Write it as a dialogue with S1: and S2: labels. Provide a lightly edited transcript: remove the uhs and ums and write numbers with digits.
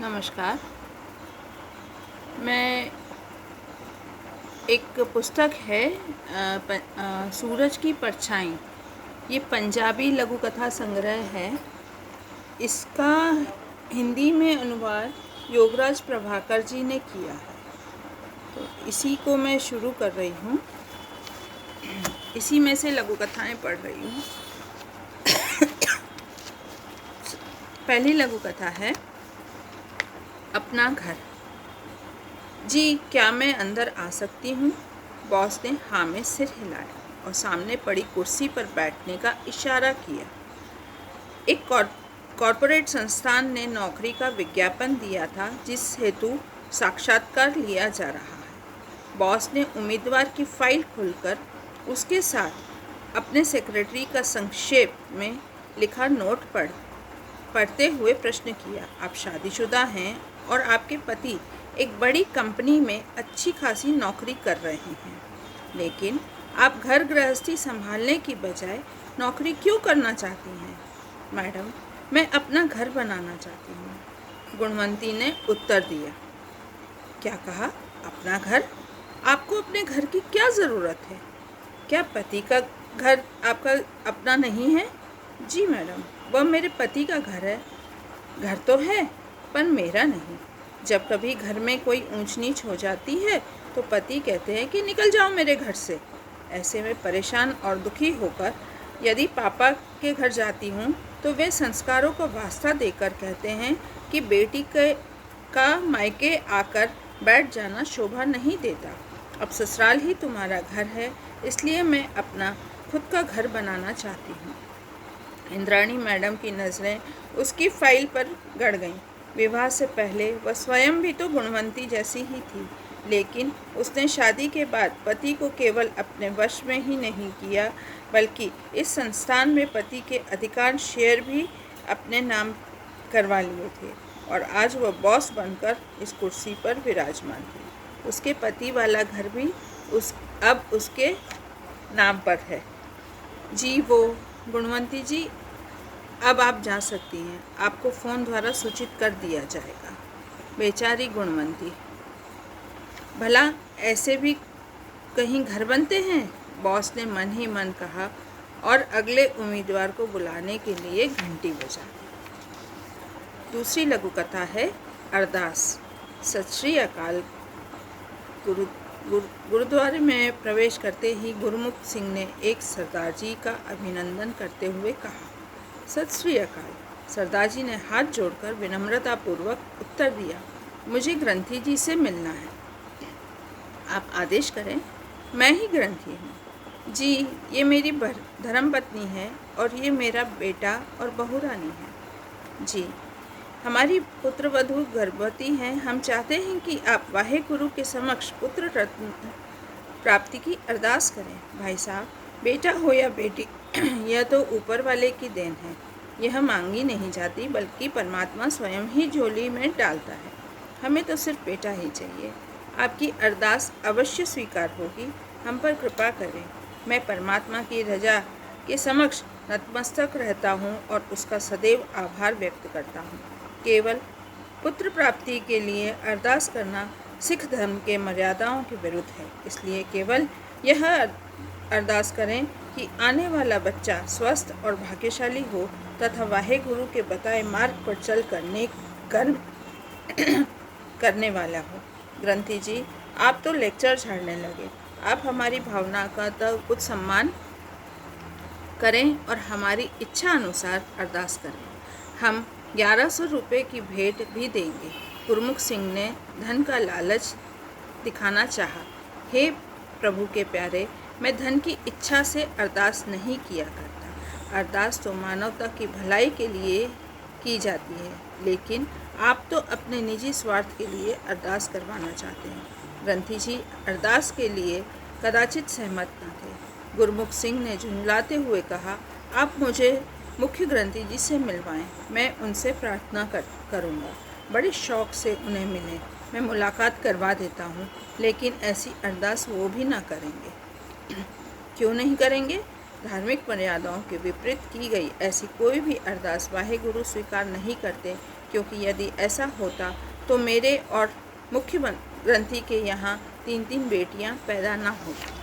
S1: नमस्कार। मैं एक पुस्तक है सूरज की परछाई। ये पंजाबी लघु कथा संग्रह है। इसका हिंदी में अनुवाद योगराज प्रभाकर जी ने किया है। तो इसी को मैं शुरू कर रही हूँ। इसी में से लघु कथाएँ पढ़ रही हूँ। पहली लघु कथा है अपना घर। जी क्या मैं अंदर आ सकती हूँ? बॉस ने हाँ में सिर हिलाया और सामने पड़ी कुर्सी पर बैठने का इशारा किया। एक कॉर्पोरेट संस्थान ने नौकरी का विज्ञापन दिया था जिस हेतु साक्षात्कार लिया जा रहा है। बॉस ने उम्मीदवार की फाइल खोलकर उसके साथ अपने सेक्रेटरी का संक्षेप में लिखा नोट पढ़ते हुए प्रश्न किया, आप शादीशुदा हैं और आपके पति एक बड़ी कंपनी में अच्छी खासी नौकरी कर रहे हैं, लेकिन आप घर गृहस्थी संभालने की बजाय नौकरी क्यों करना चाहती हैं? मैडम, मैं अपना घर बनाना चाहती हूँ, गुणवंती ने उत्तर दिया। क्या कहा? अपना घर? आपको अपने घर की क्या ज़रूरत है? क्या पति का घर आपका अपना नहीं है? जी मैडम, वह मेरे पति का घर है। घर तो है पर मेरा नहीं। जब कभी घर में कोई ऊंच नीच हो जाती है तो पति कहते हैं कि निकल जाओ मेरे घर से। ऐसे में परेशान और दुखी होकर यदि पापा के घर जाती हूँ तो वे संस्कारों को वास्ता देकर कहते हैं कि बेटी का मायके आकर बैठ जाना शोभा नहीं देता। अब ससुराल ही तुम्हारा घर है, इसलिए मैं अपना खुद का घर बनाना चाहती हूँ। इंद्राणी मैडम की नज़रें उसकी फाइल पर गड़ गईं। विवाह से पहले वह स्वयं भी तो गुणवंती जैसी ही थी, लेकिन उसने शादी के बाद पति को केवल अपने वश में ही नहीं किया, बल्कि इस संस्थान में पति के अधिकांश शेयर भी अपने नाम करवा लिए थे और आज वह बॉस बनकर इस कुर्सी पर विराजमान थी। उसके पति वाला घर भी अब उसके नाम पर है। जी वो गुणवंती जी, अब आप जा सकती हैं, आपको फ़ोन द्वारा सूचित कर दिया जाएगा। बेचारी गुणवंती, भला ऐसे भी कहीं घर बनते हैं? बॉस ने मन ही मन कहा और अगले उम्मीदवार को बुलाने के लिए घंटी बजा दी। दूसरी लघु कथा है अरदास। सत श्री अकाल। गुरुद्वारे में प्रवेश करते ही गुरमुख सिंह ने एक सरदार जी का अभिनंदन करते हुए कहा, सत श्री अकाल। सरदार जी ने हाथ जोड़कर विनम्रतापूर्वक उत्तर दिया, मुझे ग्रंथी जी से मिलना है। आप आदेश करें। मैं ही ग्रंथी हूँ। जी, ये मेरी धर्मपत्नी है और ये मेरा बेटा और बहुरानी है। जी, हमारी पुत्र वधू गर्भवती हैं। हम चाहते हैं कि आप वाहे गुरु के समक्ष पुत्र रत्न प्राप्ति की अरदास करें। भाई साहब, बेटा हो या बेटी, यह तो ऊपर वाले की देन है। यह मांगी नहीं जाती, बल्कि परमात्मा स्वयं ही झोली में डालता है। हमें तो सिर्फ बेटा ही चाहिए। आपकी अरदास अवश्य स्वीकार होगी। हम पर कृपा करें। मैं परमात्मा की रजा के समक्ष नतमस्तक रहता हूँ और उसका सदैव आभार व्यक्त करता हूँ। केवल पुत्र प्राप्ति के लिए अरदास करना सिख धर्म के मर्यादाओं के विरुद्ध है, इसलिए केवल यह अरदास करें कि आने वाला बच्चा स्वस्थ और भाग्यशाली हो तथा वाहे गुरु के बताए मार्ग पर चल करने वाला हो। ग्रंथी जी, आप तो लेक्चर झाड़ने लगे। आप हमारी भावना का तो कुछ सम्मान करें और हमारी इच्छा अनुसार अरदास करें। हम 1100 रुपये की भेंट भी देंगे। गुरमुख सिंह ने धन का लालच दिखाना चाहा। हे प्रभु के प्यारे, मैं धन की इच्छा से अरदास नहीं किया करता। अरदास तो मानवता की भलाई के लिए की जाती है, लेकिन आप तो अपने निजी स्वार्थ के लिए अरदास करवाना चाहते हैं। ग्रंथी जी अरदास के लिए कदाचित सहमत न थे। गुरमुख सिंह ने झुंझलाते हुए कहा, आप मुझे मुख्य ग्रंथी जी से मिलवाएं। मैं उनसे प्रार्थना करूँगा। बड़े शौक़ से उन्हें मिलें। मैं मुलाकात करवा देता हूँ, लेकिन ऐसी अरदास वो भी ना करेंगे। क्यों नहीं करेंगे? धार्मिक मर्यादाओं के विपरीत की गई ऐसी कोई भी अरदास वाहेगुरु स्वीकार नहीं करते, क्योंकि यदि ऐसा होता तो मेरे और मुख्य ग्रंथी के यहाँ 3-3 बेटियाँ पैदा न होती।